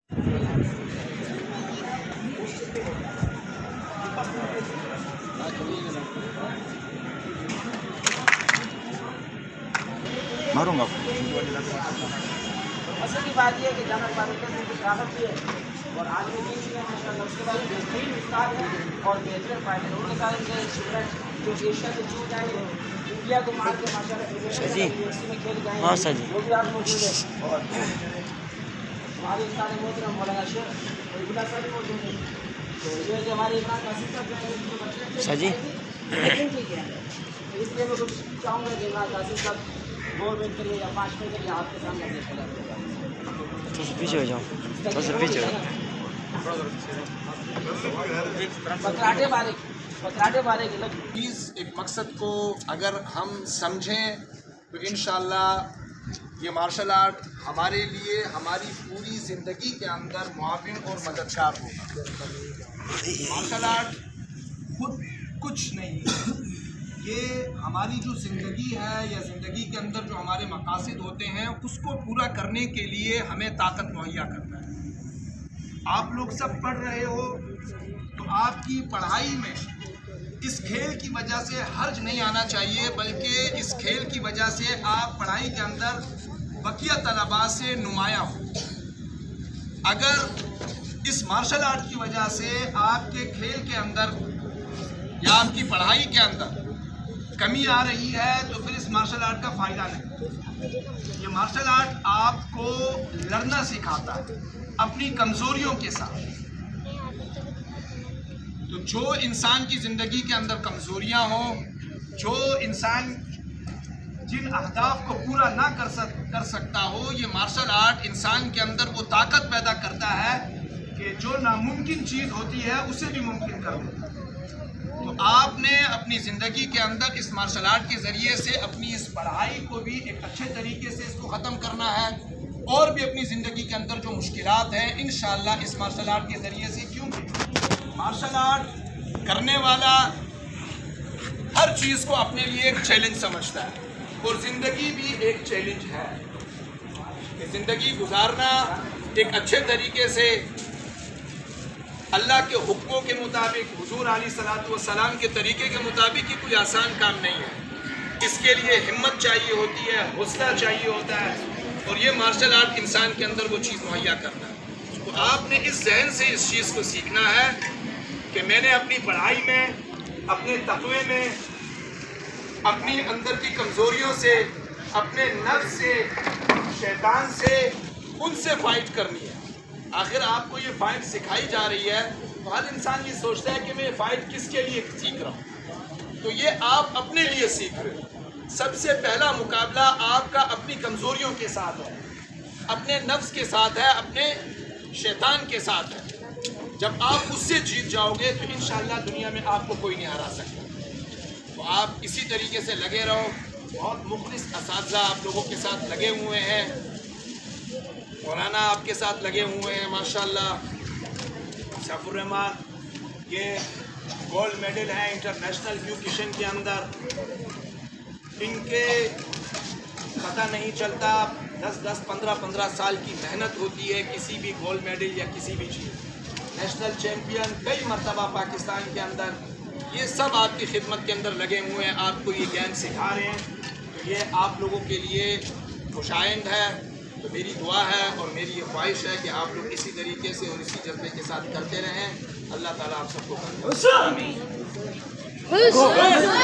मारूंगा असल की बात ये है कि जाना पाकिस्तान में कुछ राहत भी है और आज के दिन में माशाल्लाह उसके बाद बेहतरीन उस्ताद है और बेहतरीन फाइटर उनके साथ स्टूडेंट जो एशिया से चूक जाएंगे इंडिया को मार के माशाल्लाह जी में खेल गए हाँ सर जी वो भी आज मौजूद है और हमारे उस्ताद मोहतरम मौलाना शेख इब्राहिम सर भी मौजूद है। तो ये जो हमारे इब्राहिम कासिम साहब जो है सर जी इसलिए मैं कुछ चाहूँगा कि इब्राहिम कासिम साहब 2 मिनट के लिए या 5 मिनट के लिए आपके सामने देखा तो पीछे हो जाओ तो सर पीछे हो पकड़ाटे बारे की लग चीज़ एक मकसद को अगर हम समझें तो इंशाअल्लाह ये मार्शल आर्ट हमारे लिए हमारी पूरी ज़िंदगी के अंदर मुआविन और मददगार होगा। मार्शल आर्ट खुद कुछ नहीं है, ये हमारी जो ज़िंदगी है या ज़िंदगी के अंदर जो हमारे मकासद होते हैं उसको पूरा करने के लिए हमें ताकत मुहैया करना है। आप लोग सब पढ़ रहे हो तो आपकी पढ़ाई में इस खेल की वजह से हर्ज नहीं आना चाहिए, बल्कि इस खेल की वजह से आप पढ़ाई के अंदर बकिया तलबा से नुमाया हो। अगर इस मार्शल आर्ट की वजह से आपके खेल के अंदर या आपकी पढ़ाई के अंदर कमी आ रही है तो फिर इस मार्शल आर्ट का फ़ायदा नहीं। ये मार्शल आर्ट आपको लड़ना सिखाता है अपनी कमज़ोरियों के साथ। तो जो इंसान की ज़िंदगी के अंदर कमज़ोरियाँ हों, जो इंसान जिन अहदाफ को पूरा ना कर सकता हो, ये मार्शल आर्ट इंसान के अंदर वो ताकत पैदा करता है कि जो नामुमकिन चीज़ होती है उसे भी मुमकिन कर देता है। तो आपने अपनी ज़िंदगी के अंदर इस मार्शल आर्ट के ज़रिए से अपनी इस पढ़ाई को भी एक अच्छे तरीके से इसको ख़त्म करना है और भी अपनी ज़िंदगी के अंदर जो मुश्किलात हैं इंशाअल्लाह इस मार्शल आर्ट के ज़रिए से, क्योंकि मार्शल आर्ट करने वाला हर चीज़ को अपने लिए एक चैलेंज समझता है और ज़िंदगी भी एक चैलेंज है। ज़िंदगी गुजारना एक अच्छे तरीके से अल्लाह के हुक्मों के मुताबिक, हुजूर अलैहिस्सलातु वस्सलाम के तरीके के मुताबिक ही कोई आसान काम नहीं है। इसके लिए हिम्मत चाहिए होती है, हौसला चाहिए होता है और ये मार्शल आर्ट इंसान के अंदर वो चीज़ मुहैया करना है। तो आपने इस जहन से इस चीज़ को सीखना है कि मैंने अपनी पढ़ाई में, अपने तक़वे में, अपनी अंदर की कमज़ोरियों से, अपने नफ्स से, शैतान से, उनसे फ़ाइट करनी है। आखिर आपको ये फ़ाइट सिखाई जा रही है तो हर इंसान ये सोचता है कि मैं फ़ाइट किसके लिए सीख रहा हूँ, तो ये आप अपने लिए सीख रहे हो। सबसे पहला मुकाबला आपका अपनी कमज़ोरियों के साथ है, अपने नफ्स के साथ है, अपने शैतान के साथ है। जब आप उससे जीत जाओगे तो इंशाअल्लाह दुनिया में आपको कोई नहीं हरा सकता। तो आप इसी तरीके से लगे रहो। बहुत मुखलिस असातिज़ा आप लोगों के साथ लगे हुए हैं, मौलाना आपके साथ लगे हुए हैं माशाअल्लाह। सैफुर रहमान ये गोल्ड मेडल है इंटरनेशनल एजुकेशन के अंदर। इनके पता नहीं चलता 10-10, 15-15 साल की मेहनत होती है किसी भी गोल्ड मेडल या किसी भी चीज़। नेशनल चैम्पियन कई मरतबा पाकिस्तान के अंदर, ये सब आपकी खिदमत के अंदर लगे हुए हैं, आपको ये ज्ञान सिखा रहे हैं। तो ये आप लोगों के लिए खुशाइंद है। तो मेरी दुआ है और मेरी ये ख्वाहिश है कि आप लोग इसी तरीके से और इसी जज्बे के साथ करते रहें। अल्लाह ताला आप सबको